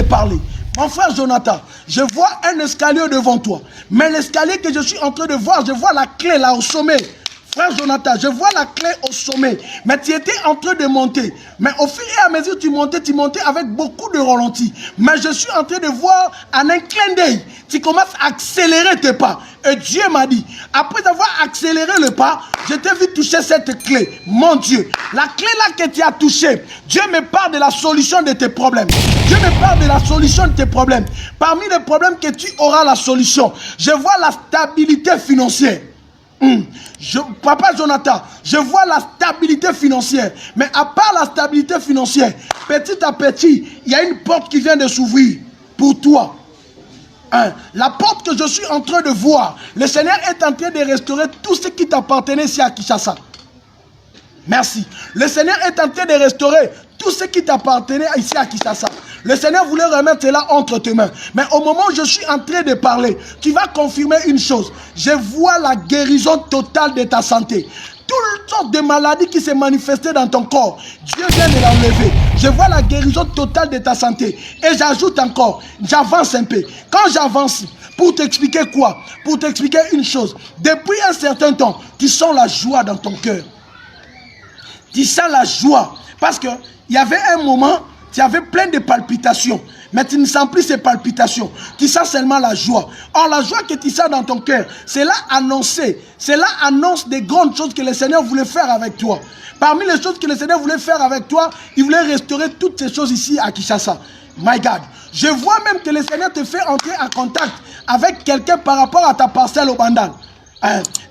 t'ai parlé. Mon frère Jonathan, je vois un escalier devant toi. Mais l'escalier que je suis en train de voir, je vois la clé là au sommet. Frère Jonathan, je vois la clé au sommet. Mais tu étais en train de monter. Mais au fur et à mesure que tu montais avec beaucoup de ralenti. Mais je suis en train de voir en un clin d'œil. Tu commences à accélérer tes pas. Et Dieu m'a dit, après avoir accéléré le pas, je t'ai vu toucher cette clé. Mon Dieu, la clé là que tu as touchée, Dieu me parle de la solution de tes problèmes. Dieu me parle de la solution de tes problèmes. Parmi les problèmes que tu auras la solution, je vois la stabilité financière. Papa Jonathan, je vois la stabilité financière. Mais à part la stabilité financière, petit à petit, il y a une porte qui vient de s'ouvrir pour toi. La porte que je suis en train de voir, le Seigneur est en train de restaurer tout ce qui t'appartenait ici à Kinshasa. Merci. Le Seigneur est en train de restaurer tout ce qui t'appartenait ici à Kinshasa. Le Seigneur voulait remettre cela entre tes mains. Mais au moment où je suis en train de parler, tu vas confirmer une chose. Je vois la guérison totale de ta santé. Toutes sortes de maladies qui se manifestaient dans ton corps, Dieu vient de l'enlever. Je vois la guérison totale de ta santé. Et j'ajoute encore, j'avance un peu. Quand j'avance, pour t'expliquer quoi? Pour t'expliquer une chose. Depuis un certain temps, tu sens la joie dans ton cœur. Tu sens la joie. Parce qu'il y avait un moment, tu avais plein de palpitations. Mais tu ne sens plus ces palpitations. Tu sens seulement la joie. Or, la joie que tu sens dans ton cœur, c'est là annoncé. C'est là annonce des grandes choses que le Seigneur voulait faire avec toi. Parmi les choses que le Seigneur voulait faire avec toi, il voulait restaurer toutes ces choses ici à Kinshasa. My God. Je vois même que le Seigneur te fait entrer en contact avec quelqu'un par rapport à ta parcelle au Bandal.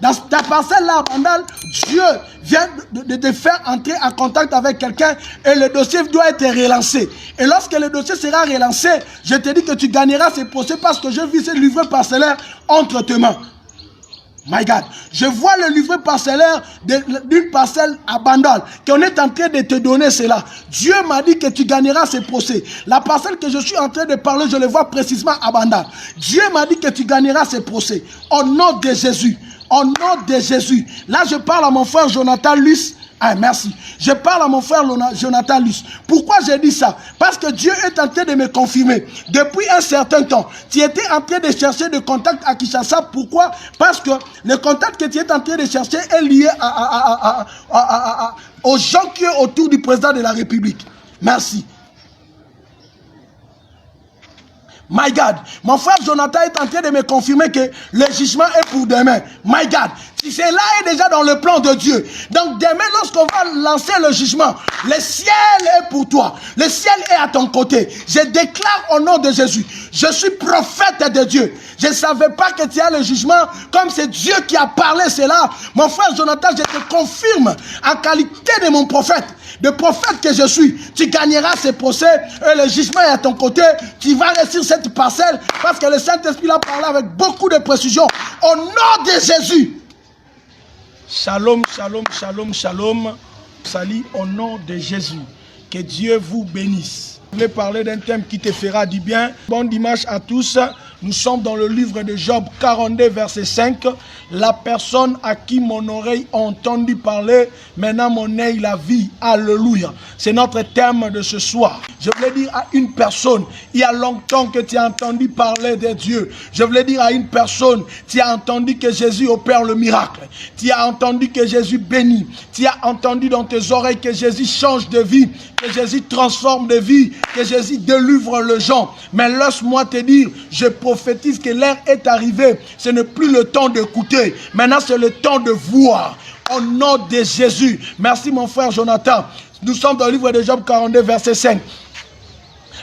Dans ta parcelle là, Bandal, Dieu vient de te faire entrer en contact avec quelqu'un et le dossier doit être relancé. Et lorsque le dossier sera relancé, je te dis que tu gagneras ce procès parce que je vis ce livret parcellaire entre tes mains. My God, je vois le livret parcellaire d'une parcelle à Bandal, qu'on est en train de te donner cela. Dieu m'a dit que tu gagneras ce procès. La parcelle que je suis en train de parler, je le vois précisément à Bandal. Dieu m'a dit que tu gagneras ce procès. Au nom de Jésus. Au nom de Jésus. Là, je parle à mon frère Jonathan Luce. Ah, merci. Je parle à mon frère Jonathan Luce. Pourquoi j'ai dit ça? Parce que Dieu est en train de me confirmer. Depuis un certain temps, tu étais en train de chercher des contacts à Kinshasa. Pourquoi? Parce que le contact que tu es en train de chercher est lié aux gens qui sont autour du président de la République. Merci. My God, mon frère Jonathan est en train de me confirmer que le jugement est pour demain. My God, si cela est déjà dans le plan de Dieu. Donc demain, lorsqu'on va lancer le jugement, le ciel est pour toi. Le ciel est à ton côté. Je déclare au nom de Jésus, je suis prophète de Dieu. Je ne savais pas que tu as le jugement, comme c'est Dieu qui a parlé cela. Mon frère Jonathan, je te confirme en qualité de mon prophète. De prophète que je suis, tu gagneras ce procès et le jugement est à ton côté. Tu vas réussir cette parcelle parce que le Saint-Esprit l'a parlé avec beaucoup de précision. Au nom de Jésus. Shalom, shalom, shalom, shalom. Salut au nom de Jésus. Que Dieu vous bénisse. Je voulais parler d'un thème qui te fera du bien. Bon dimanche à tous. Nous sommes dans le livre de Job 42, verset 5. La personne à qui mon oreille a entendu parler, maintenant mon œil la vit. Alléluia. C'est notre thème de ce soir. Je voulais dire à une personne, il y a longtemps que tu as entendu parler de Dieu. Je voulais dire à une personne, tu as entendu que Jésus opère le miracle. Tu as entendu que Jésus bénit. Tu as entendu dans tes oreilles que Jésus change de vie, que Jésus transforme de vie, que Jésus délivre les gens. Mais laisse-moi te dire, je prophétise que l'heure est arrivée. Ce n'est plus le temps d'écouter. Maintenant, c'est le temps de voir. Au nom de Jésus. Merci mon frère Jonathan. Nous sommes dans le livre de Job 42, verset 5.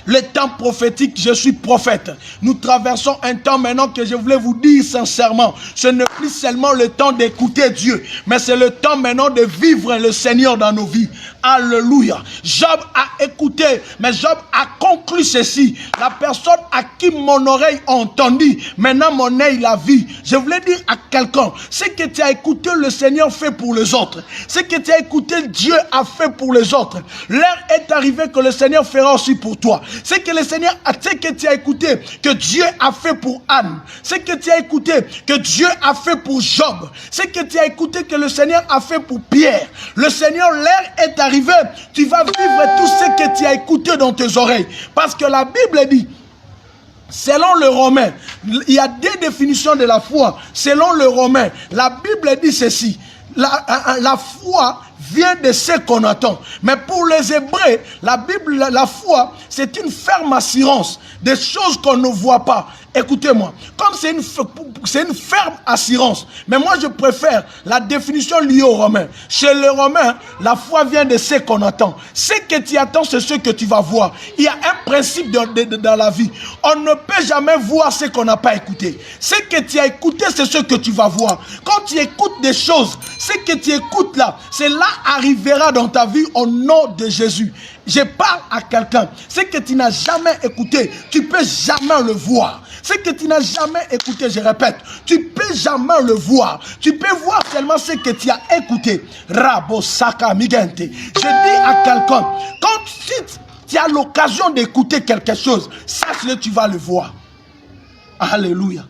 Le temps prophétique, je suis prophète. Nous traversons un temps maintenant que je voulais vous dire sincèrement. Ce n'est plus seulement le temps d'écouter Dieu, mais c'est le temps maintenant de vivre le Seigneur dans nos vies. Alléluia. Job a écouté, mais Job a conclu ceci. La personne à qui mon oreille a entendu, maintenant mon œil la vit. Je voulais dire à quelqu'un, ce que tu as écouté le Seigneur fait pour les autres. Ce que tu as écouté Dieu a fait pour les autres. L'heure est arrivée que le Seigneur fera aussi pour toi. C'est que le Seigneur, ce que tu as écouté, que Dieu a fait pour Anne. Ce que tu as écouté, que Dieu a fait pour Job. Ce que tu as écouté, que le Seigneur a fait pour Pierre. Le Seigneur, l'heure est arrivée arriver, tu vas vivre tout ce que tu as écouté dans tes oreilles. Parce que la Bible dit, selon le Romain, il y a des définitions de la foi. Selon le Romain, la Bible dit ceci. La foi vient de ce qu'on attend. Mais pour les Hébreux, la foi, c'est une ferme assurance des choses qu'on ne voit pas. Écoutez-moi, comme c'est une ferme assurance, mais moi je préfère la définition liée aux Romains. Chez les Romains, la foi vient de ce qu'on attend. Ce que tu attends, c'est ce que tu vas voir. Il y a un principe dans la vie. On ne peut jamais voir ce qu'on n'a pas écouté. Ce que tu as écouté, c'est ce que tu vas voir. Quand tu écoutes des choses, ce que tu écoutes là, cela arrivera dans ta vie au nom de Jésus. Je parle à quelqu'un. Ce que tu n'as jamais écouté, tu ne peux jamais le voir. Ce que tu n'as jamais écouté, je répète, tu ne peux jamais le voir. Tu peux voir seulement ce que tu as écouté. Rabo Saka Migente. Je dis à quelqu'un, quand tu as l'occasion d'écouter quelque chose, sache-le, tu vas le voir. Alléluia.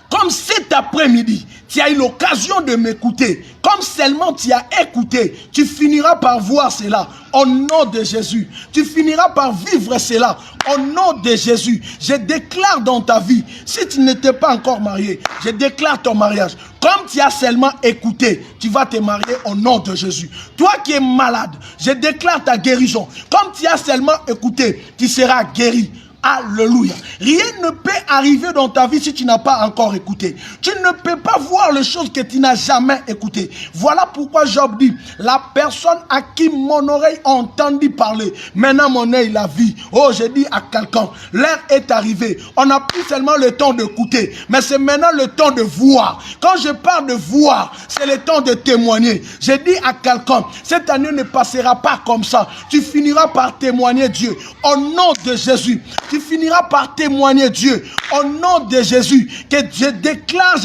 Comme cet après-midi, tu as eu l'occasion de m'écouter. Comme seulement tu as écouté, tu finiras par voir cela au nom de Jésus. Tu finiras par vivre cela au nom de Jésus. Je déclare dans ta vie, si tu n'étais pas encore marié, je déclare ton mariage. Comme tu as seulement écouté, tu vas te marier au nom de Jésus. Toi qui es malade, je déclare ta guérison. Comme tu as seulement écouté, tu seras guéri. Alléluia. Rien ne peut arriver dans ta vie si tu n'as pas encore écouté. Tu ne peux pas voir les choses que tu n'as jamais écoutées. Voilà pourquoi Job dit, la personne à qui mon oreille a entendu parler, maintenant mon œil l'a vu. Oh, je dis à quelqu'un, l'heure est arrivée. On n'a plus seulement le temps d'écouter, mais c'est maintenant le temps de voir. Quand je parle de voir, c'est le temps de témoigner. Je dis à quelqu'un, cette année ne passera pas comme ça. Tu finiras par témoigner Dieu. Au nom de Jésus. Tu finiras par témoigner Dieu au nom de Jésus. Que je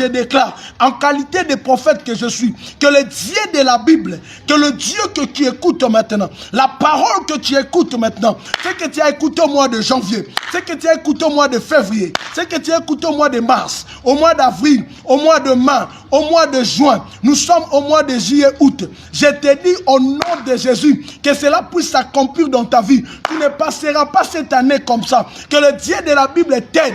déclare, en qualité de prophète que je suis, que le Dieu de la Bible, que le Dieu que tu écoutes maintenant, la parole que tu écoutes maintenant, ce que tu as écouté au mois de janvier, ce que tu as écouté au mois de février, ce que tu as écouté au mois de mars, au mois d'avril, au mois de mai, au mois de juin, nous sommes au mois de juillet, août. Je te dis au nom de Jésus que cela puisse s'accomplir dans ta vie. Tu ne passeras pas cette année comme ça. Que le Dieu de la Bible t'aide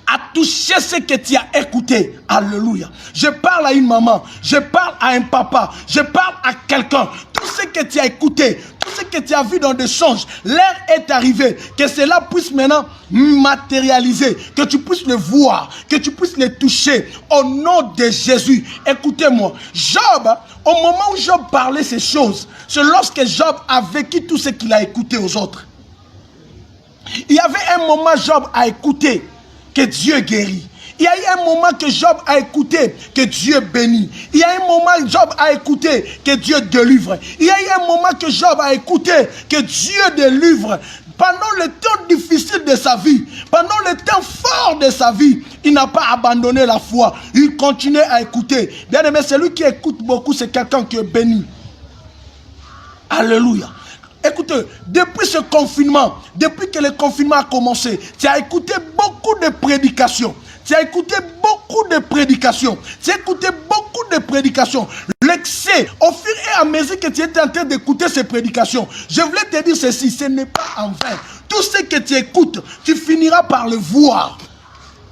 à toucher ce que tu as écouté. Alléluia. Je parle à une maman, je parle à un papa, je parle à quelqu'un. Tout ce que tu as écouté, tout ce que tu as vu dans des songes, l'heure est arrivée. Que cela puisse maintenant matérialiser, que tu puisses le voir, que tu puisses le toucher au nom de Jésus. Écoutez-moi, Job, au moment où Job parlait ces choses, c'est lorsque Job a vécu tout ce qu'il a écouté aux autres. Il y avait un moment Job a écouté que Dieu guérit. Il y a eu un moment que Job a écouté que Dieu bénit. Il y a un moment que Job a écouté que Dieu délivre. Il y a eu un moment que Job a écouté que Dieu délivre. Pendant le temps difficile de sa vie, pendant le temps fort de sa vie, il n'a pas abandonné la foi. Il continue à écouter. Bien aimé, celui qui écoute beaucoup, c'est quelqu'un qui est béni. Alléluia. Écoutez, depuis ce confinement, depuis que le confinement a commencé, tu as écouté beaucoup de prédications. Tu as écouté beaucoup de prédications. Tu as écouté beaucoup de prédications. L'excès, au fur et à mesure que tu étais en train d'écouter ces prédications, je voulais te dire ceci, ce n'est pas en vain. Tout ce que tu écoutes, tu finiras par le voir.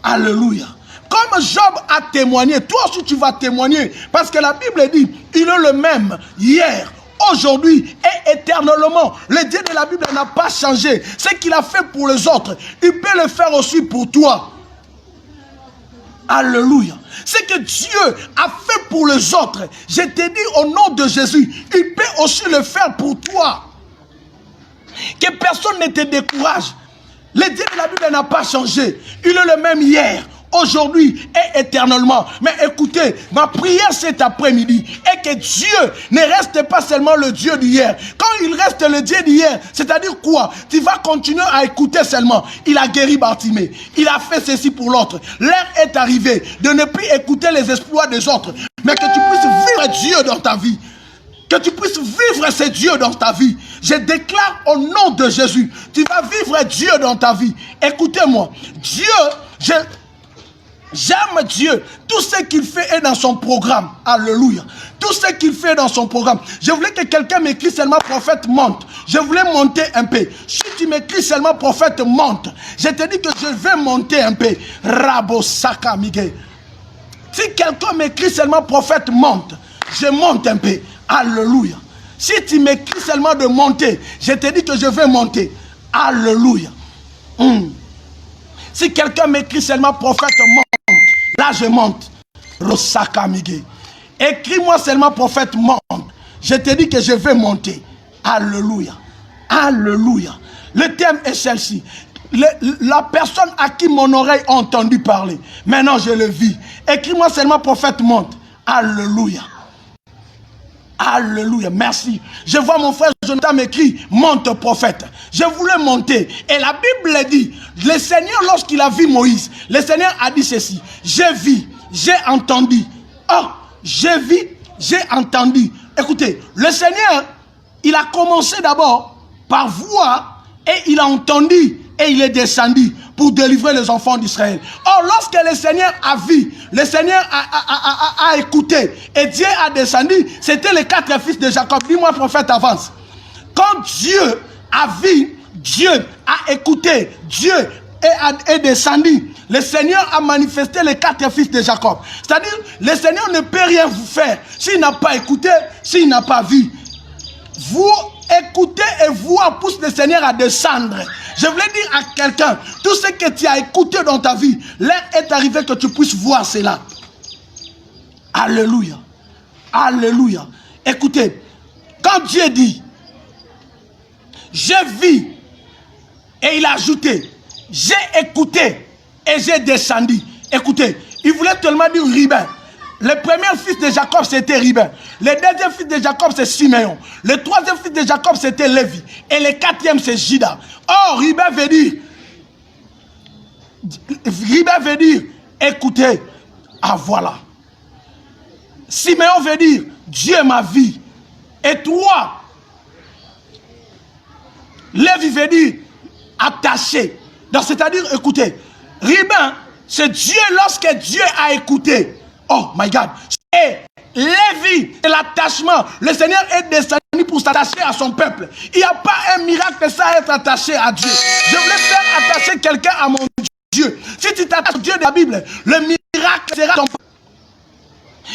Alléluia. Comme Job a témoigné, toi aussi tu vas témoigner. Parce que la Bible dit, il est le même hier, aujourd'hui et éternellement. Le Dieu de la Bible n'a pas changé. Ce qu'il a fait pour les autres, il peut le faire aussi pour toi. Alléluia. Ce que Dieu a fait pour les autres, je te dis au nom de Jésus, il peut aussi le faire pour toi. Que personne ne te décourage. Le Dieu de la Bible n'a pas changé. Il est le même hier, aujourd'hui et éternellement. Mais écoutez, ma prière cet après-midi est que Dieu ne reste pas seulement le Dieu d'hier. Quand il reste le Dieu d'hier, c'est-à-dire quoi? Tu vas continuer à écouter seulement. Il a guéri Bartimée. Il a fait ceci pour l'autre. L'heure est arrivée de ne plus écouter les exploits des autres, mais que tu puisses vivre Dieu dans ta vie. Que tu puisses vivre ce Dieu dans ta vie. Je déclare au nom de Jésus, tu vas vivre Dieu dans ta vie. Écoutez-moi, Dieu, J'aime Dieu. Tout ce qu'il fait est dans son programme. Alléluia. Tout ce qu'il fait est dans son programme. Je voulais que quelqu'un m'écrit seulement prophète monte. Je voulais monter un peu. Si tu m'écris seulement prophète monte, je te dis que je vais monter un peu. Rabo Saka Miguel. Si quelqu'un m'écrit seulement prophète monte, je monte un peu. Alléluia. Si tu m'écris seulement de monter, je te dis que je vais monter. Alléluia. Si quelqu'un m'écrit seulement prophète monte, là je monte. Rosaka Miguel. Écris-moi seulement prophète monte. Je te dis que je vais monter. Alléluia. Alléluia. Le thème est celle-ci. La personne à qui mon oreille a entendu parler. Maintenant je le vis. Écris-moi seulement prophète monte. Alléluia. Alléluia, merci. Je vois mon frère Jonathan m'écrit, monte prophète. Je voulais monter. Et la Bible dit, le Seigneur lorsqu'il a vu Moïse, le Seigneur a dit ceci, j'ai vu, j'ai entendu. Oh, j'ai vu, j'ai entendu. Écoutez, le Seigneur, il a commencé d'abord par voir et il a entendu et il est descendu pour délivrer les enfants d'Israël. Or, lorsque le Seigneur a vu, le Seigneur a écouté et Dieu a descendu, c'était les 4 fils de Jacob. Dis-moi, prophète, avance. Quand Dieu a vu, Dieu a écouté, Dieu est descendu, le Seigneur a manifesté les 4 fils de Jacob. C'est-à-dire, le Seigneur ne peut rien vous faire s'il n'a pas écouté, s'il n'a pas vu. Vous écoutez et voir pousse le Seigneur à descendre. Je voulais dire à quelqu'un, tout ce que tu as écouté dans ta vie, l'heure est arrivée que tu puisses voir cela. Alléluia. Alléluia. Écoutez, quand Dieu dit, j'ai vu, et il a ajouté, j'ai écouté et j'ai descendu. Écoutez, il voulait tellement dire Ruben. Le premier fils de Jacob, c'était Ruben. Le deuxième fils de Jacob, c'est Siméon. Le troisième fils de Jacob, c'était Lévi. Et le quatrième, c'est Juda. Or, Ruben veut dire, écoutez, ah voilà. Siméon veut dire, Dieu m'a vu. Et toi, Lévi veut dire, attaché. Donc, c'est-à-dire, écoutez, Ruben, c'est Dieu lorsque Dieu a écouté. Oh my God. Et Lévi, c'est l'attachement. Le Seigneur est descendu pour s'attacher à son peuple. Il n'y a pas un miracle sans être attaché à Dieu. Je voulais faire attacher quelqu'un à mon Dieu. Si tu t'attaches au Dieu de la Bible, le miracle sera ton peuple.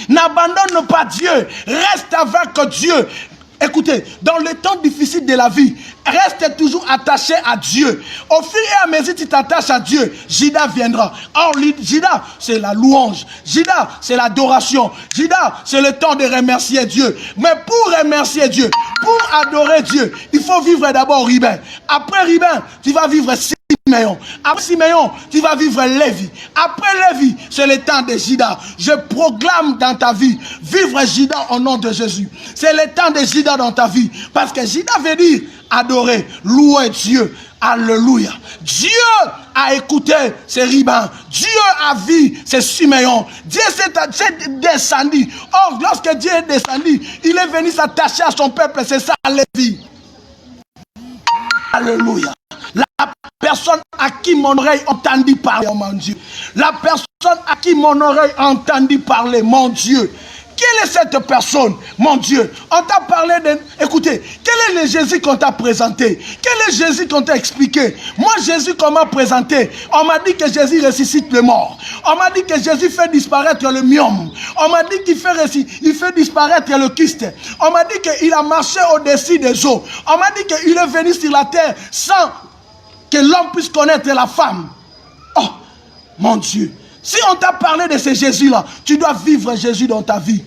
N'abandonne pas Dieu. Reste avec Dieu. Écoutez, dans le temps difficile de la vie, reste toujours attaché à Dieu. Au fur et à mesure que tu t'attaches à Dieu, Juda viendra. Or, Juda, c'est la louange. Juda, c'est l'adoration. Juda, c'est le temps de remercier Dieu. Mais pour remercier Dieu, pour adorer Dieu, il faut vivre d'abord Ruben. Après Ruben, tu vas vivre Siméon. Après Siméon, tu vas vivre Lévi. Après Lévi, c'est le temps de Juda. Je proclame dans ta vie, vivre Juda au nom de Jésus. C'est le temps de Juda dans ta vie. Parce que Juda veut dire adorer, louer Dieu. Alléluia. Dieu a écouté, c'est Ruben. Dieu a vu, c'est Siméon. Dieu s'est descendu. Or, lorsque Dieu est descendu, il est venu s'attacher à son peuple. C'est ça, Lévi. Alléluia. La personne à qui mon oreille a entendu parler, oh mon Dieu. La personne à qui mon oreille a entendu parler, mon Dieu. Quelle est cette personne, mon Dieu? On t'a parlé de... Écoutez, quel est le Jésus qu'on t'a présenté? Quel est Jésus qu'on t'a expliqué? Moi, Jésus qu'on m'a présenté, on m'a dit que Jésus ressuscite les morts. On m'a dit que Jésus fait disparaître le myome. On m'a dit qu'il fait disparaître le kyste. On m'a dit qu'il a marché au-dessus des eaux. On m'a dit qu'il est venu sur la terre sans que l'homme puisse connaître la femme. Oh, mon Dieu. Si on t'a parlé de ce Jésus-là, tu dois vivre Jésus dans ta vie.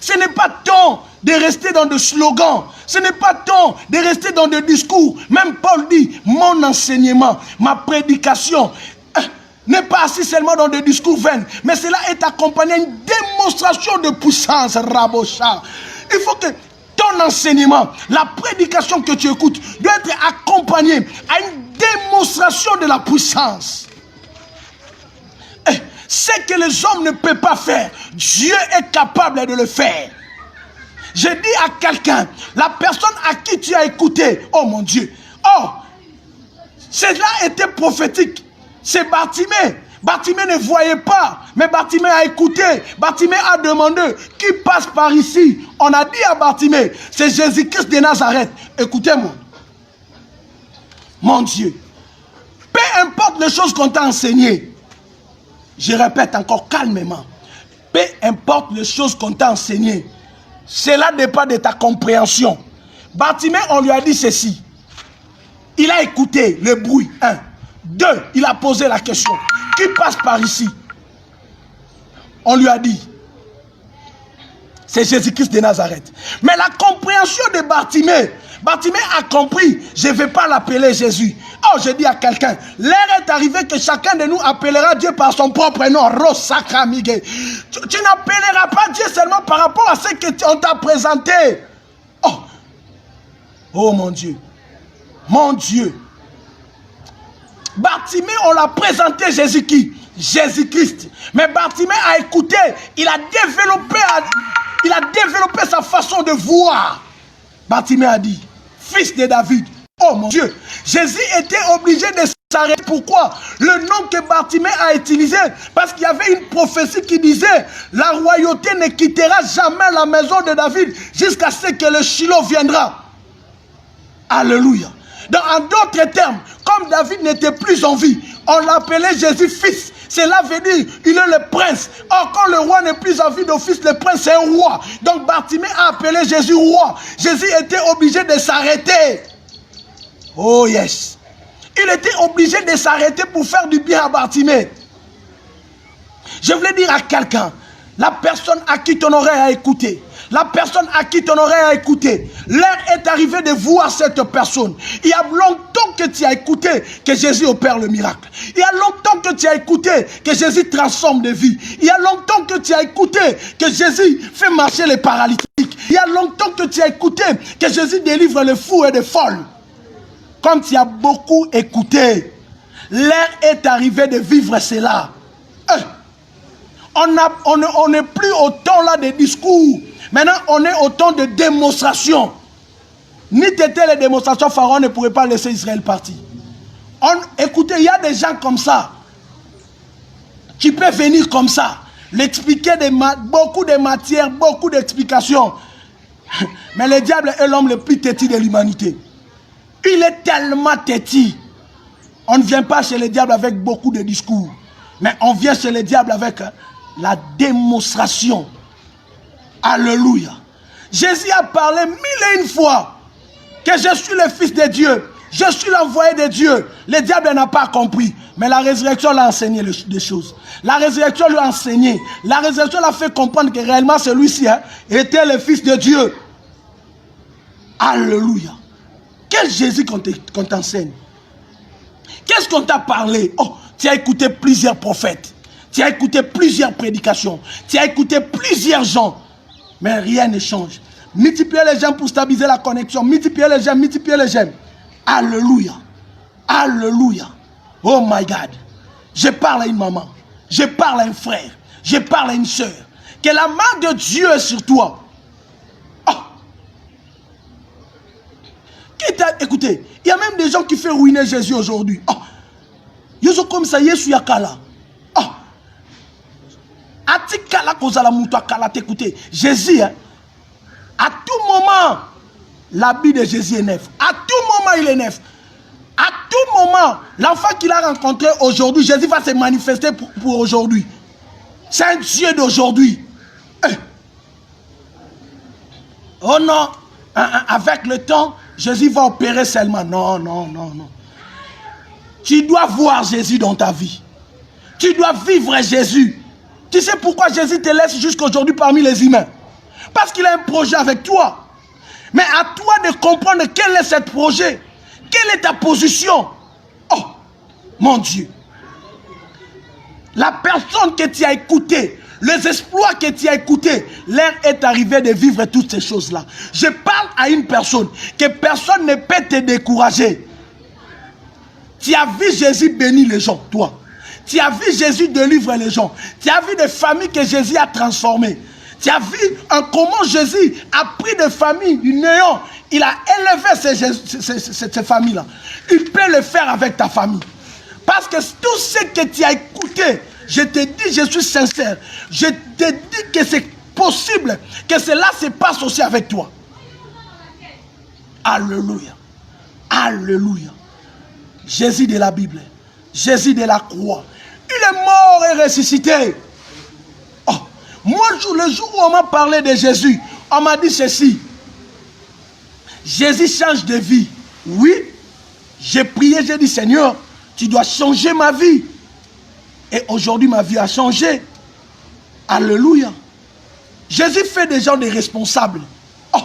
Ce n'est pas temps de rester dans des slogans. Ce n'est pas temps de rester dans des discours. Même Paul dit, mon enseignement, ma prédication n'est pas assis seulement dans des discours vains, mais cela est accompagné d'une démonstration de puissance, Rabocha. Il faut que ton enseignement, la prédication que tu écoutes, doit être accompagnée à une démonstration de la puissance. Ce que les hommes ne peuvent pas faire, Dieu est capable de le faire. Je dis à quelqu'un, la personne à qui tu as écouté, oh mon Dieu, oh, cela était prophétique. C'est Bartimée. Bartimée ne voyait pas, mais Bartimée a écouté. Bartimée a demandé, qui passe par ici? On a dit à Bartimée, c'est Jésus-Christ de Nazareth. Écoutez-moi. Mon Dieu, peu importe les choses qu'on t'a enseignées, je répète encore calmement, peu importe les choses qu'on t'a enseignées, cela dépend de ta compréhension. Bartimée, on lui a dit ceci. Il a écouté le bruit, 1. 2, il a posé la question. Qui passe par ici? On lui a dit, c'est Jésus-Christ de Nazareth. Mais la compréhension de Bartimée, Bartimée a compris, je ne vais pas l'appeler Jésus. Oh, je dis à quelqu'un, l'heure est arrivée que chacun de nous appellera Dieu par son propre nom. Rosakramige. Tu n'appelleras pas Dieu seulement par rapport à ce qu'on t'a présenté. Oh. Oh mon Dieu. Mon Dieu. Bartimée, on l'a présenté Jésus-Christ. Mais Bartimée a écouté, il a développé sa façon de voir. Bartimée a dit, fils de David, oh mon Dieu, Jésus était obligé de s'arrêter. Pourquoi? Le nom que Bartimée a utilisé, parce qu'il y avait une prophétie qui disait, la royauté ne quittera jamais la maison de David jusqu'à ce que le Shiloh viendra. Alléluia. Donc, en d'autres termes, comme David n'était plus en vie, on l'appelait Jésus fils. Cela veut dire, il est le prince. Or, quand le roi n'est plus en vie d'office, le prince c'est un roi. Donc, Bartimée a appelé Jésus roi. Jésus était obligé de s'arrêter. Oh yes. Il était obligé de s'arrêter pour faire du bien à Bartimée. Je voulais dire à quelqu'un, la personne à qui ton oreille a écouté, la personne à qui ton oreille a écouté, l'heure est arrivée de voir cette personne. Il y a longtemps que tu as écouté que Jésus opère le miracle. Il y a longtemps que tu as écouté que Jésus transforme des vies. Il y a longtemps que tu as écouté que Jésus fait marcher les paralytiques. Il y a longtemps que tu as écouté que Jésus délivre les fous et les folles. Comme tu as beaucoup écouté, l'heure est arrivée de vivre cela. On n'est plus au temps là de discours. Maintenant, on est au temps de démonstration. Ni t'étais les démonstrations, Pharaon ne pourrait pas laisser Israël partir. Écoutez, il y a des gens comme ça qui peuvent venir comme ça, l'expliquer beaucoup de matières, beaucoup d'explications. Mais le diable est l'homme le plus têtu de l'humanité. Il est tellement têtu. On ne vient pas chez le diable avec beaucoup de discours, mais on vient chez le diable avec la démonstration. Alléluia. Jésus a parlé 1001 fois que je suis le Fils de Dieu. Je suis l'envoyé de Dieu. Le diable n'a pas compris. Mais la résurrection l'a enseigné des choses. La résurrection lui a enseigné. La résurrection l'a fait comprendre que réellement celui-ci était le Fils de Dieu. Alléluia. Quel Jésus qu'on t'enseigne? Qu'est-ce qu'on t'a parlé? Oh, tu as écouté plusieurs prophètes. Tu as écouté plusieurs prédications. Tu as écouté plusieurs gens. Mais rien ne change. Multipliez les j'aime pour stabiliser la connexion. Multipliez les j'aime, multipliez les j'aime. Alléluia. Alléluia. Oh my God. Je parle à une maman. Je parle à un frère. Je parle à une soeur. Que la main de Dieu est sur toi. Oh. Écoutez, il y a même des gens qui font ruiner Jésus aujourd'hui. Oh. Ils sont comme ça, Yesu Yakala. Oh. Écoutez, Jésus, à tout moment, l'habit de Jésus est neuf. À tout moment, il est neuf. À tout moment, l'enfant qu'il a rencontré aujourd'hui, Jésus va se manifester pour aujourd'hui. C'est un Dieu d'aujourd'hui. Oh non, avec le temps, Jésus va opérer seulement. Non, non, non, non. Tu dois voir Jésus dans ta vie. Tu dois vivre Jésus. Tu sais pourquoi Jésus te laisse jusqu'à aujourd'hui parmi les humains? Parce qu'il a un projet avec toi. Mais à toi de comprendre quel est ce projet. Quelle est ta position? Oh, mon Dieu. La personne que tu as écoutée, les exploits que tu as écoutés, l'heure est arrivée de vivre toutes ces choses-là. Je parle à une personne, que personne ne peut te décourager. Tu as vu Jésus bénir les gens, toi. Tu as vu Jésus délivrer les gens. Tu as vu des familles que Jésus a transformées. Tu as vu comment Jésus a pris des familles du néant. Il a élevé ces familles-là. Il peut le faire avec ta famille. Parce que tout ce que tu as écouté, je te dis, je suis sincère. Je te dis que c'est possible que cela se passe aussi avec toi. Alléluia. Alléluia. Jésus de la Bible. Jésus de la croix. Il est mort et ressuscité. Oh, moi, le jour où on m'a parlé de Jésus, on m'a dit ceci. Jésus change de vie. Oui, j'ai prié, j'ai dit Seigneur, tu dois changer ma vie. Et aujourd'hui, ma vie a changé. Alléluia. Jésus fait des gens des responsables. Oh.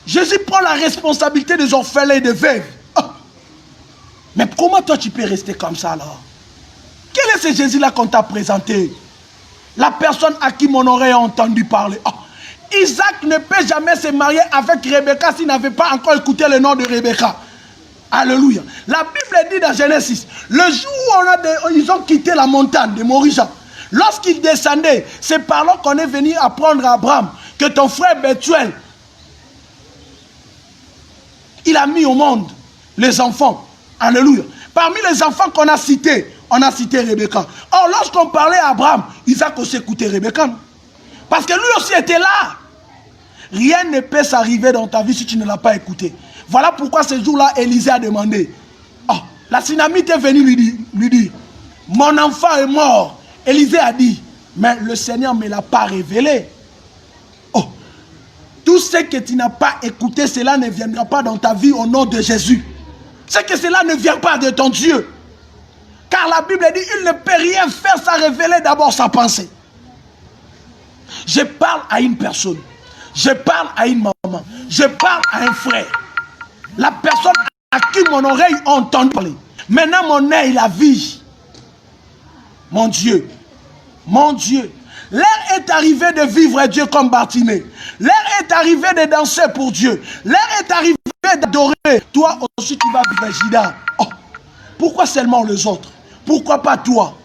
Jésus prend la responsabilité des orphelins et des veuves. Oh. Mais comment toi tu peux rester comme ça alors? Quel est ce Jésus-là qu'on t'a présenté? La personne à qui mon oreille a entendu parler. Oh. Isaac ne peut jamais se marier avec Rebecca s'il n'avait pas encore écouté le nom de Rebecca. Alléluia. La Bible dit dans Genèse 6, le jour où ils ont quitté la montagne de Morija, lorsqu'ils descendaient, c'est par là qu'on est venu apprendre à Abraham que ton frère Bethuel, il a mis au monde les enfants. Alléluia. Parmi les enfants qu'on a cités, on a cité Rebecca. Or, lorsqu'on parlait à Abraham, Isaac aussi écoutait Rebecca. Parce que lui aussi était là. Rien ne peut s'arriver dans ta vie si tu ne l'as pas écouté. Voilà pourquoi ce jour-là, Élisée a demandé. Oh, la Tsunamite est venue lui dire, mon enfant est mort. Élisée a dit, mais le Seigneur ne me l'a pas révélé. Oh, tout ce que tu n'as pas écouté, cela ne viendra pas dans ta vie au nom de Jésus. C'est que cela ne vient pas de ton Dieu. Car la Bible dit, il ne peut rien faire sans révéler d'abord sa pensée. Je parle à une personne. Je parle à une maman. Je parle à un frère. La personne à qui mon oreille a entendu parler. Maintenant mon œil la vit. Mon Dieu. Mon Dieu. L'heure est arrivée de vivre Dieu comme Bartimée. L'heure est arrivée de danser pour Dieu. L'heure est arrivée d'adorer. Toi aussi tu vas vivre Jida. Oh. Pourquoi seulement les autres? Pourquoi pas toi?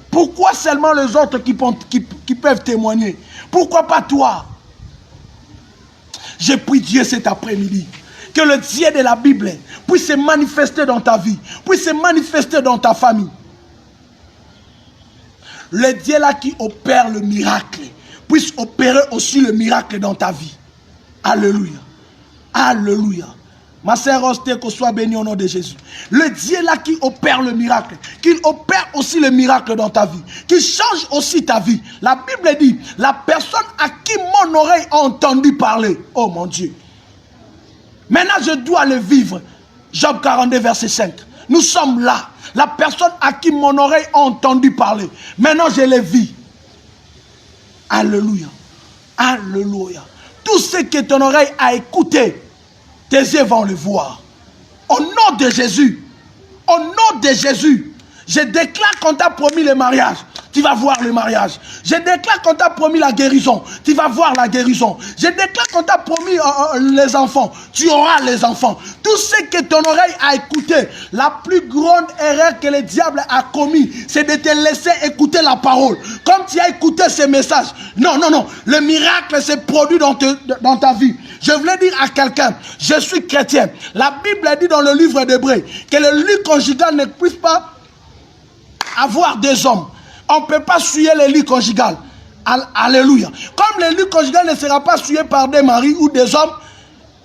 Pourquoi seulement les autres qui peuvent témoigner? Pourquoi pas toi? Je prie Dieu cet après-midi que le Dieu de la Bible puisse se manifester dans ta vie, puisse se manifester dans ta famille. Le Dieu là qui opère le miracle puisse opérer aussi le miracle dans ta vie. Alléluia. Alléluia. Ma sœur Ostéco, soit bénie au nom de Jésus. Le Dieu là qui opère le miracle, qu'il opère aussi le miracle dans ta vie, qu'il change aussi ta vie. La Bible dit, la personne à qui mon oreille a entendu parler, oh mon Dieu. Maintenant je dois le vivre. Job 42 verset 5. Nous sommes là. La personne à qui mon oreille a entendu parler. Maintenant je le vis. Alléluia. Alléluia. Tout ce que ton oreille a écouté, tes yeux vont le voir. Au nom de Jésus. Au nom de Jésus. Je déclare qu'on t'a promis le mariage. Tu vas voir le mariage. Je déclare qu'on t'a promis la guérison. Tu vas voir la guérison. Je déclare qu'on t'a promis les enfants. Tu auras les enfants. Tout ce que ton oreille a écouté, la plus grande erreur que le diable a commis, c'est de te laisser écouter la parole. Comme tu as écouté ces messages. Non, non, non. Le miracle s'est produit dans ta vie. Je voulais dire à quelqu'un, je suis chrétien. La Bible dit dans le livre d'Hébreux que le lit conjugal ne puisse pas avoir deux hommes. On ne peut pas souiller le lit conjugal. Alléluia. Comme le lit conjugal ne sera pas souillé par des maris ou des hommes,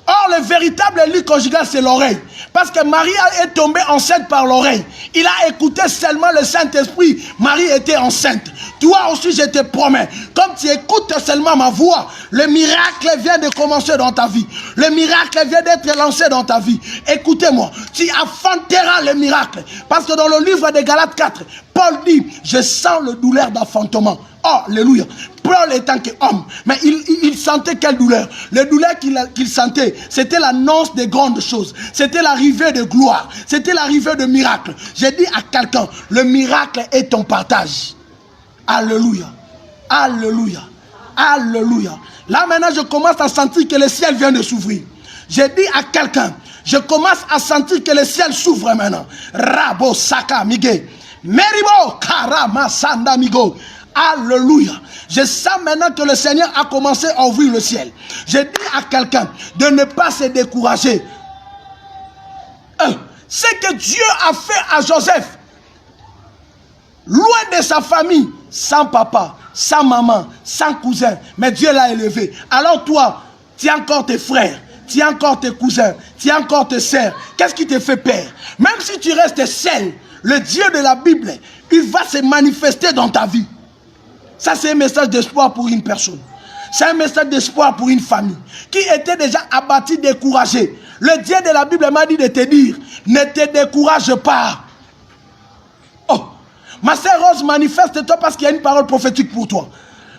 or le véritable lit conjugal c'est l'oreille. Parce que Marie est tombée enceinte par l'oreille. Il a écouté seulement le Saint-Esprit. Marie était enceinte. Toi aussi je te promets, comme tu écoutes seulement ma voix, le miracle vient de commencer dans ta vie. Le miracle vient d'être lancé dans ta vie. Écoutez-moi, tu affanteras le miracle. Parce que dans le livre de Galates 4, Paul dit, je sens le douleur d'affantement. Oh, alléluia. Paul étant qu'homme, mais il sentait quelle douleur? La douleur qu'il sentait, c'était l'annonce des grandes choses. C'était l'arrivée de gloire. C'était l'arrivée de miracle. J'ai dit à quelqu'un, le miracle est ton partage. Alléluia. Alléluia. Alléluia. Là maintenant, je commence à sentir que le ciel vient de s'ouvrir. J'ai dit à quelqu'un, je commence à sentir que le ciel s'ouvre maintenant. Rabo Saka Mige. Meribo Karama Sanda Migo. Alléluia. Je sens maintenant que le Seigneur a commencé à ouvrir le ciel. Je dis à quelqu'un de ne pas se décourager. Ce que Dieu a fait à Joseph, loin de sa famille, sans papa, sans maman, sans cousin, mais Dieu l'a élevé. Alors toi, tu as encore tes frères, tu as encore tes cousins, tu as encore tes sœurs. Qu'est-ce qui te fait peur? Même si tu restes seul, le Dieu de la Bible, il va se manifester dans ta vie. Ça, c'est un message d'espoir pour une personne. C'est un message d'espoir pour une famille qui était déjà abattue, découragée. Le Dieu de la Bible m'a dit de te dire, ne te décourage pas. Oh, ma sœur Rose, manifeste-toi parce qu'il y a une parole prophétique pour toi.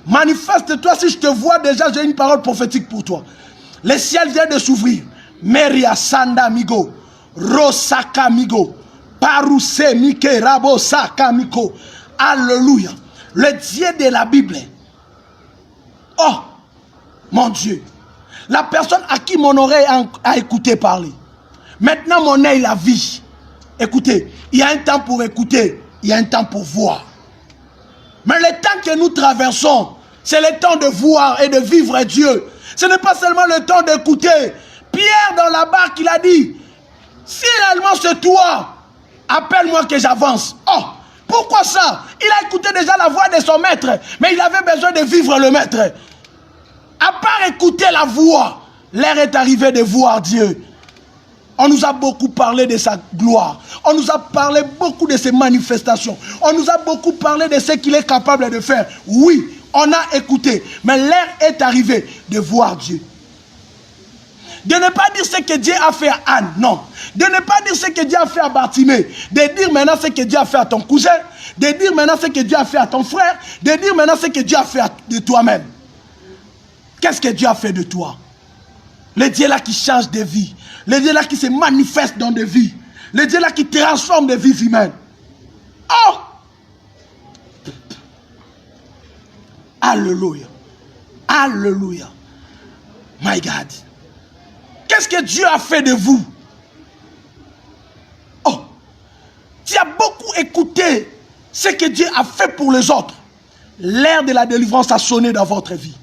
Manifeste-toi, si je te vois déjà, j'ai une parole prophétique pour toi. Le ciel vient de s'ouvrir. Meria Sanda Migo, Rosaka Migo, Paruse Mike Rabo Saka Miko. Alléluia. Le Dieu de la Bible. Oh, mon Dieu. La personne à qui mon oreille a écouté parler. Maintenant, mon œil la vie. Écoutez, il y a un temps pour écouter, il y a un temps pour voir. Mais le temps que nous traversons, c'est le temps de voir et de vivre Dieu. Ce n'est pas seulement le temps d'écouter. Pierre, dans la barque, il a dit, si réellement c'est toi, appelle-moi que j'avance. Oh, pourquoi ça? Il a écouté déjà la voix de son maître, mais il avait besoin de vivre le maître. À part écouter la voix, l'heure est arrivée de voir Dieu. On nous a beaucoup parlé de sa gloire. On nous a parlé beaucoup de ses manifestations. On nous a beaucoup parlé de ce qu'il est capable de faire. Oui, on a écouté. Mais l'heure est arrivée de voir Dieu. De ne pas dire ce que Dieu a fait à Anne, non. De ne pas dire ce que Dieu a fait à Bartimée. De dire maintenant ce que Dieu a fait à ton cousin. De dire maintenant ce que Dieu a fait à ton frère. De dire maintenant ce que Dieu a fait de toi-même. Qu'est-ce que Dieu a fait de toi? Le Dieu là qui change des vies. Le Dieu là qui se manifeste dans des vies. Le Dieu là qui transforme des vies humaines. Oh! Alléluia. Alléluia. My God. Qu'est-ce que Dieu a fait de vous? Oh! Tu as beaucoup écouté ce que Dieu a fait pour les autres. L'heure de la délivrance a sonné dans votre vie.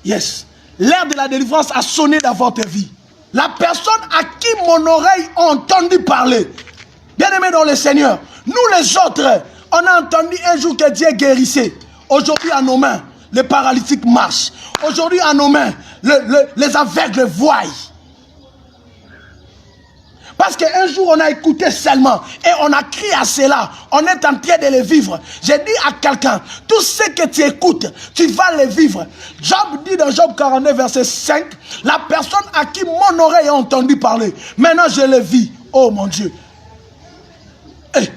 Yes. L'heure de la délivrance a sonné dans votre vie. La personne à qui mon oreille a entendu parler, bien-aimé dans le Seigneur, nous les autres, on a entendu un jour que Dieu guérissait. Aujourd'hui, à nos mains, les paralytiques marchent. Aujourd'hui, à nos mains, les aveugles voient. Parce qu'un jour, on a écouté seulement et on a crié à cela. On est en train de les vivre. J'ai dit à quelqu'un, tout ce que tu écoutes, tu vas les vivre. Job dit dans Job 49, verset 5, la personne à qui mon oreille a entendu parler, maintenant je le vis. Oh mon Dieu. Hey.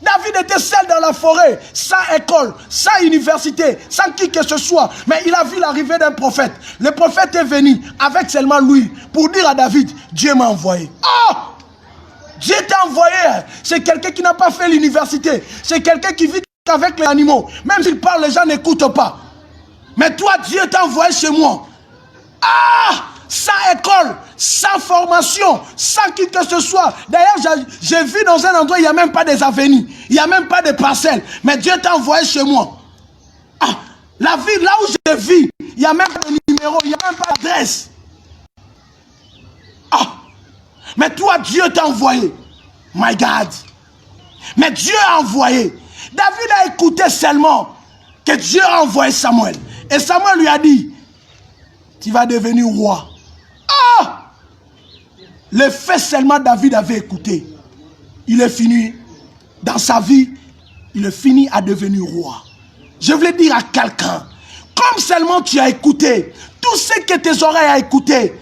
David était seul dans la forêt, sans école, sans université, sans qui que ce soit. Mais il a vu l'arrivée d'un prophète. Le prophète est venu avec seulement lui pour dire à David, Dieu m'a envoyé. Oh! Dieu t'a envoyé. C'est quelqu'un qui n'a pas fait l'université. C'est quelqu'un qui vit avec les animaux. Même s'il parle, les gens n'écoutent pas. Mais toi, Dieu t'a envoyé chez moi. Ah! Sans école, sans formation, sans qui que ce soit. D'ailleurs, j'ai vu dans un endroit, il n'y a même pas des avenues, il n'y a même pas de parcelles. Mais Dieu t'a envoyé chez moi. Ah, la ville, là où je vis, il n'y a même pas de numéro, il n'y a même pas d'adresse. Ah, mais toi, Dieu t'a envoyé. My God. Mais Dieu a envoyé. David a écouté seulement que Dieu a envoyé Samuel. Et Samuel lui a dit, tu vas devenir roi. Ah! Le fait seulement David avait écouté. Il est fini dans sa vie. Il est fini à devenir roi. Je voulais dire à quelqu'un, comme seulement tu as écouté, tout ce que tes oreilles ont écouté,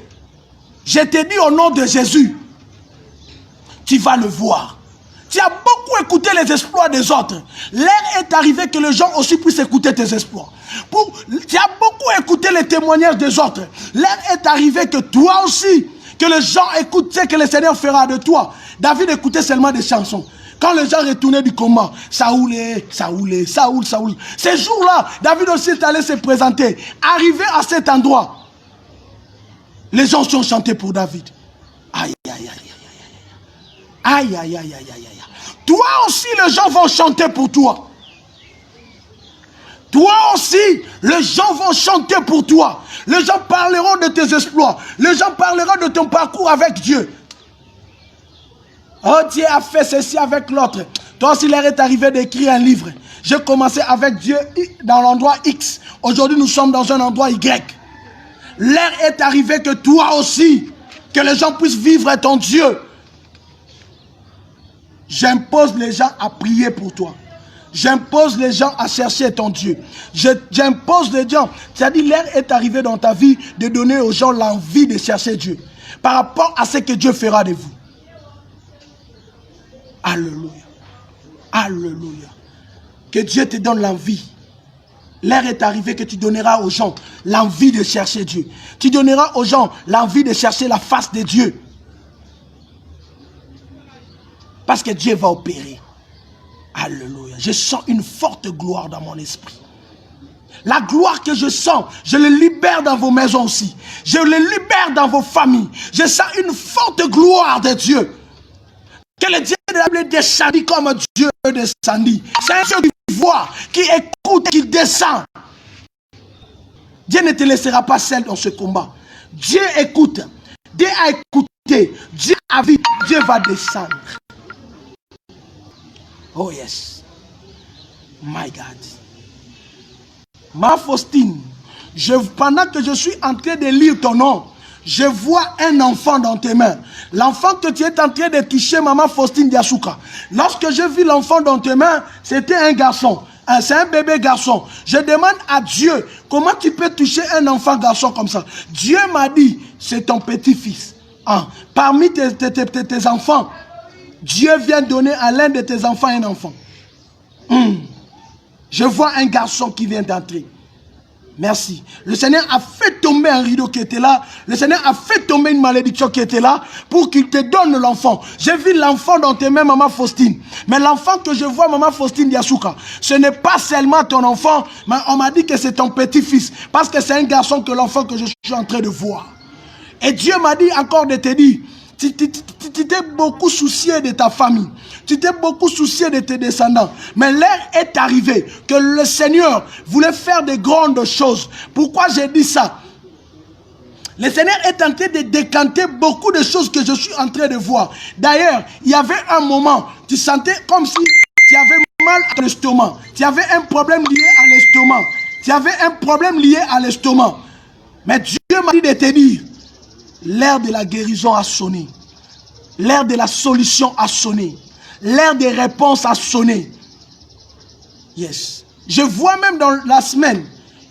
je te dis au nom de Jésus, tu vas le voir. Tu as beaucoup écouté les exploits des autres. L'heure est arrivée que les gens aussi puissent écouter tes exploits. Tu as beaucoup écouté les témoignages des autres. L'heure est arrivée que toi aussi, que les gens écoutent ce que le Seigneur fera de toi. David écoutait seulement des chansons. Quand les gens retournaient du combat, Saoul, Saoul, Saoul, Saoul. Ces jours-là, David aussi est allé se présenter. Arrivé à cet endroit, les gens sont chantés pour David. Aïe, aïe, aïe, aïe, aïe, aïe, aïe, aïe, aïe, aïe. Toi aussi, les gens vont chanter pour toi. Toi aussi, les gens vont chanter pour toi. Les gens parleront de tes exploits. Les gens parleront de ton parcours avec Dieu. Oh, Dieu a fait ceci avec l'autre. Toi aussi, l'heure est arrivé d'écrire un livre. J'ai commencé avec Dieu dans l'endroit X. Aujourd'hui, nous sommes dans un endroit Y. L'heure est arrivée que toi aussi, que les gens puissent vivre ton Dieu. J'impose les gens à prier pour toi. J'impose les gens à chercher ton Dieu. J'impose les gens. C'est-à-dire, l'heure est arrivée dans ta vie de donner aux gens l'envie de chercher Dieu. Par rapport à ce que Dieu fera de vous. Alléluia. Alléluia. Que Dieu te donne l'envie. L'heure est arrivée que tu donneras aux gens l'envie de chercher Dieu. Tu donneras aux gens l'envie de chercher la face de Dieu. Parce que Dieu va opérer. Alléluia. Je sens une forte gloire dans mon esprit. La gloire que je sens, je le libère dans vos maisons aussi. Je le libère dans vos familles. Je sens une forte gloire de Dieu. Que le Dieu de la Bible descendit comme Dieu descendit. C'est un Dieu qui voit, qui écoute, qui descend. Dieu ne te laissera pas seul dans ce combat. Dieu écoute. Dieu a écouté. Dieu a vu. Dieu va descendre. Oh yes. My God. Ma Faustine, pendant que je suis en train de lire ton nom, je vois un enfant dans tes mains. L'enfant que tu es en train de toucher, Maman Faustine Diasuka. Lorsque j'ai vu l'enfant dans tes mains, c'était un garçon. C'est un bébé garçon. Je demande à Dieu, comment tu peux toucher un enfant garçon comme ça? Dieu m'a dit, c'est ton petit-fils. Parmi tes enfants, Dieu vient donner à l'un de tes enfants un enfant. Je vois un garçon qui vient d'entrer. Merci. Le Seigneur a fait tomber un rideau qui était là. Le Seigneur a fait tomber une malédiction qui était là pour qu'il te donne l'enfant. J'ai vu l'enfant dans tes mains, Maman Faustine. Mais l'enfant que je vois, Maman Faustine Diasuka, ce n'est pas seulement ton enfant, mais on m'a dit que c'est ton petit-fils. Parce que c'est un garçon que l'enfant que je suis en train de voir. Et Dieu m'a dit encore de te dire, tu t'es beaucoup soucié de ta famille. Tu t'es beaucoup soucié de tes descendants. Mais l'heure est arrivée que le Seigneur voulait faire de grandes choses. Pourquoi j'ai dit ça? Le Seigneur est en train de décanter beaucoup de choses que je suis en train de voir. D'ailleurs, il y avait un moment, tu sentais comme si tu avais mal à l'estomac. Tu avais un problème lié à l'estomac. Tu avais un problème lié à l'estomac. Mais Dieu m'a dit de te dire, l'heure de la guérison a sonné. L'heure de la solution a sonné. L'heure des réponses a sonné. Yes. Je vois même dans la semaine,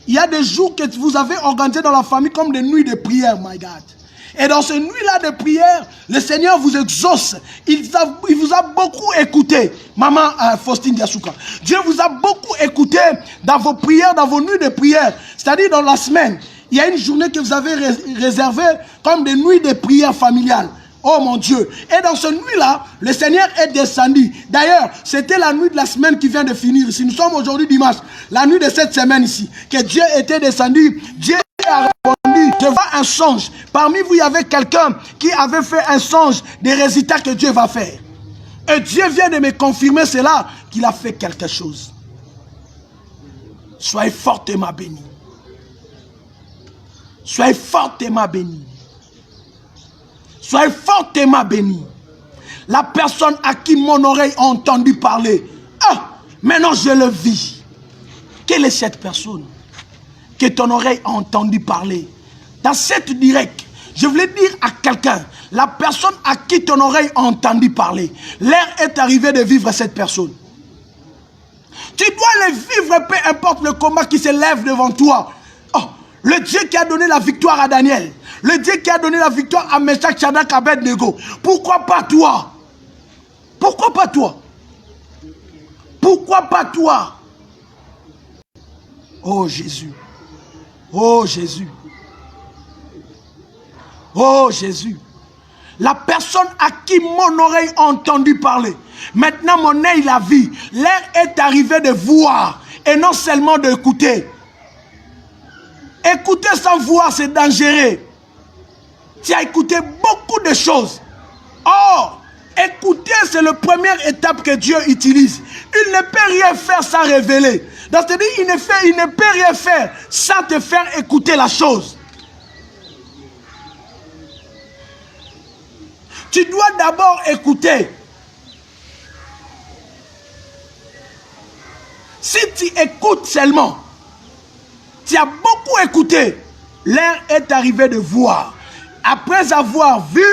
il y a des jours que vous avez organisé dans la famille comme des nuits de prière, my God. Et dans ces nuits-là de prière, le Seigneur vous exauce. Il vous a beaucoup écouté, Maman Faustine Diasuka. Dieu vous a beaucoup écouté dans vos prières, dans vos nuits de prière. C'est-à-dire dans la semaine, il y a une journée que vous avez réservée comme des nuits de prière familiales. Oh mon Dieu. Et dans cette nuit-là, le Seigneur est descendu. D'ailleurs, c'était la nuit de la semaine qui vient de finir ici. Nous sommes aujourd'hui dimanche. La nuit de cette semaine ici. Que Dieu était descendu. Dieu a répondu. Je vois un songe. Parmi vous, il y avait quelqu'un qui avait fait un songe des résultats que Dieu va faire. Et Dieu vient de me confirmer cela, qu'il a fait quelque chose. Soyez fortement bénis. Soyez fortement bénis. Soyez fortement bénis. La personne à qui mon oreille a entendu parler. Ah, maintenant je le vis. Quelle est cette personne que ton oreille a entendu parler? Dans cette direct, je voulais dire à quelqu'un, la personne à qui ton oreille a entendu parler, l'heure est arrivée de vivre cette personne. Tu dois le vivre, peu importe le combat qui se lève devant toi. Oh, le Dieu qui a donné la victoire à Daniel. Le Dieu qui a donné la victoire à Meshach, Shadrach, Abednego. Pourquoi pas toi? Pourquoi pas toi? Pourquoi pas toi? Oh Jésus. Oh Jésus. Oh Jésus. La personne à qui mon oreille a entendu parler. Maintenant mon œil l'a vu. L'heure est arrivée de voir. Et non seulement d'écouter. Écouter sans voir, c'est dangereux. Tu as écouté beaucoup de choses. Or, écouter, c'est la première étape que Dieu utilise. Il ne peut rien faire sans révéler. C'est-à-dire, il ne peut rien faire sans te faire écouter la chose. Tu dois d'abord écouter tu écoutes seulement. Tu as beaucoup écouté. L'heure est arrivée de voir. Après avoir vu,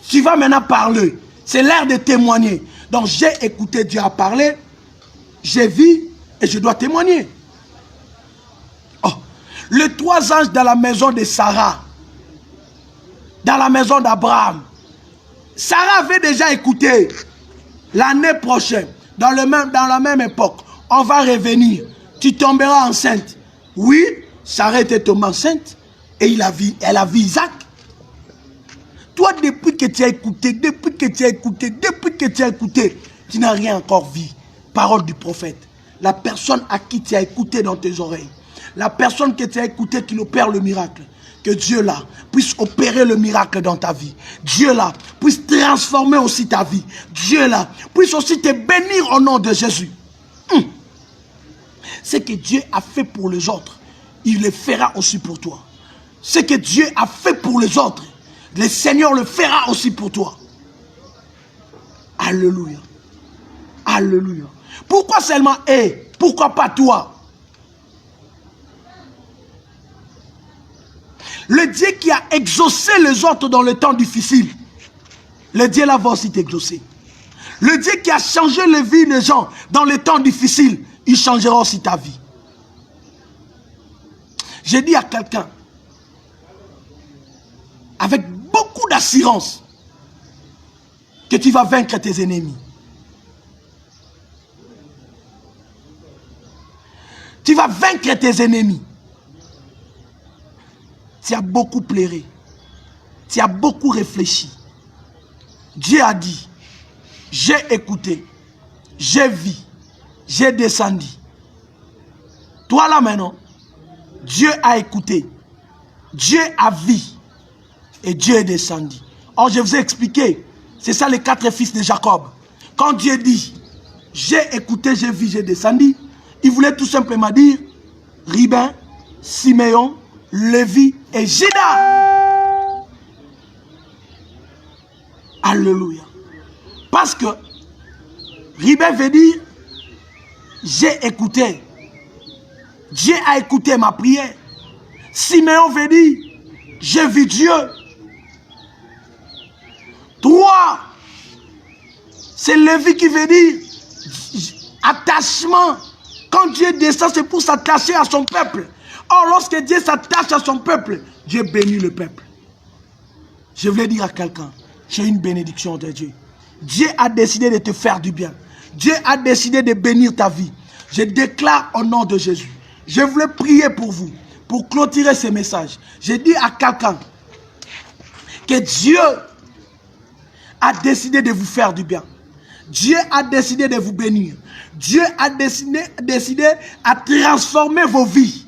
tu vas maintenant parler. C'est l'heure de témoigner. Donc j'ai écouté, Dieu a parlé. J'ai vu et je dois témoigner. Oh, les 3 anges dans la maison de Sarah, dans la maison d'Abraham. Sarah avait déjà écouté. L'année prochaine, dans la même époque, on va revenir. Tu tomberas enceinte. Oui, Sarah était tombée enceinte et elle a vu Isaac. Toi, depuis que tu as écouté, tu n'as rien encore vu. Parole du prophète. La personne à qui tu as écouté dans tes oreilles. La personne que tu as écouté qui opère le miracle. Que Dieu là puisse opérer le miracle dans ta vie. Dieu là puisse transformer aussi ta vie. Dieu là puisse aussi te bénir au nom de Jésus. Ce que Dieu a fait pour les autres, il le fera aussi pour toi. Ce que Dieu a fait pour les autres, le Seigneur le fera aussi pour toi. Alléluia. Alléluia. Pourquoi seulement pourquoi pas toi? Le Dieu qui a exaucé les autres dans le temps difficile, le Dieu là va aussi t'exaucer. Le Dieu qui a changé les vies des gens dans le temps difficile, il changera aussi ta vie. J'ai dit à quelqu'un, avec beaucoup d'assurance, que tu vas vaincre tes ennemis. Tu vas vaincre tes ennemis. Tu as beaucoup pleuré. Tu as beaucoup réfléchi. Dieu a dit, j'ai écouté, j'ai vu, j'ai descendu. Toi là maintenant, Dieu a écouté, Dieu a vu et Dieu est descendu. Or je vous ai expliqué, c'est ça les 4 fils de Jacob. Quand Dieu dit, j'ai écouté, j'ai vu, j'ai descendu, il voulait tout simplement dire, Ruben, Siméon, Lévi et Juda. Alléluia. Parce que Ruben veut dire, j'ai écouté. Dieu a écouté ma prière. Siméon veut dire, j'ai vu Dieu. 3, c'est Lévi qui veut dire, attachement. Quand Dieu descend, c'est pour s'attacher à son peuple. Or, lorsque Dieu s'attache à son peuple, Dieu bénit le peuple. Je voulais dire à quelqu'un, j'ai une bénédiction de Dieu. Dieu a décidé de te faire du bien. Dieu a décidé de bénir ta vie. Je déclare au nom de Jésus. Je voulais prier pour vous, pour clôturer ce message. Je dis à quelqu'un que Dieu a décidé de vous faire du bien. Dieu a décidé de vous bénir. Dieu a décidé à transformer vos vies.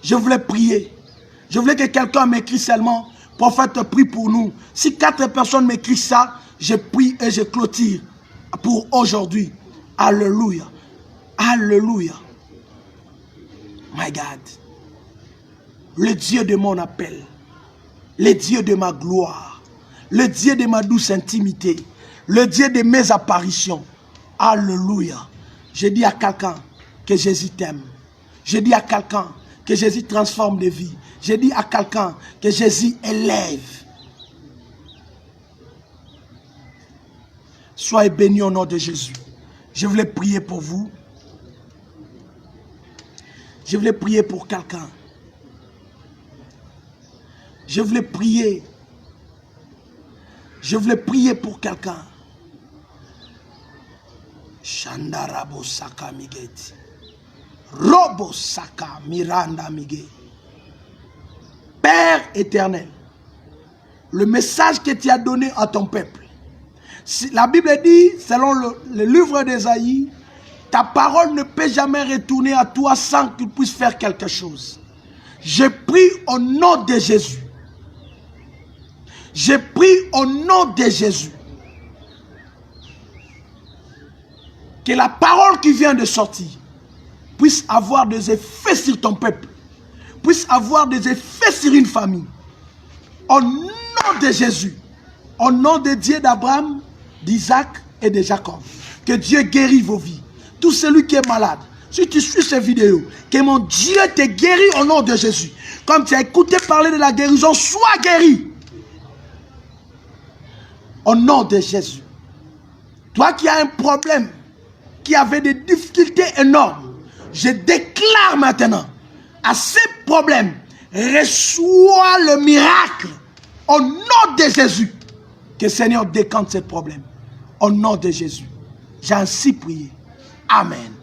Je voulais prier. Je voulais que quelqu'un m'écrit seulement. Prophète, prie pour nous. Si 4 personnes m'écrivent ça, je prie et je clôture pour aujourd'hui. Alléluia. Alléluia. My God. Le Dieu de mon appel. Le Dieu de ma gloire. Le Dieu de ma douce intimité. Le Dieu de mes apparitions. Alléluia. Je dis à quelqu'un que Jésus t'aime. Je dis à quelqu'un que Jésus transforme des vies. Je dis à quelqu'un que Jésus élève. Soyez bénis au nom de Jésus. Je voulais prier pour vous. Je voulais prier pour quelqu'un. Je voulais prier. Je voulais prier pour quelqu'un. Shandarabo Saka Migeti. Robo Saka Miranda Miguel. Père éternel, le message que tu as donné à ton peuple. La Bible dit, selon le livre d'Ésaïe, ta parole ne peut jamais retourner à toi sans que tu puisses faire quelque chose. Je prie au nom de Jésus. Je prie au nom de Jésus. Que la parole qui vient de sortir puisse avoir des effets sur ton peuple, puisse avoir des effets sur une famille. Au nom de Jésus, au nom de Dieu d'Abraham, d'Isaac et de Jacob, que Dieu guérit vos vies, tout celui qui est malade, si tu suis ces vidéos, que mon Dieu te guérit au nom de Jésus. Comme tu as écouté parler de la guérison, sois guéri. Au nom de Jésus. Toi qui as un problème, qui avait des difficultés énormes, je déclare maintenant à ces problèmes, reçois le miracle au nom de Jésus. Que le Seigneur décante ce problème. Au nom de Jésus. J'ai ainsi prié. Amen.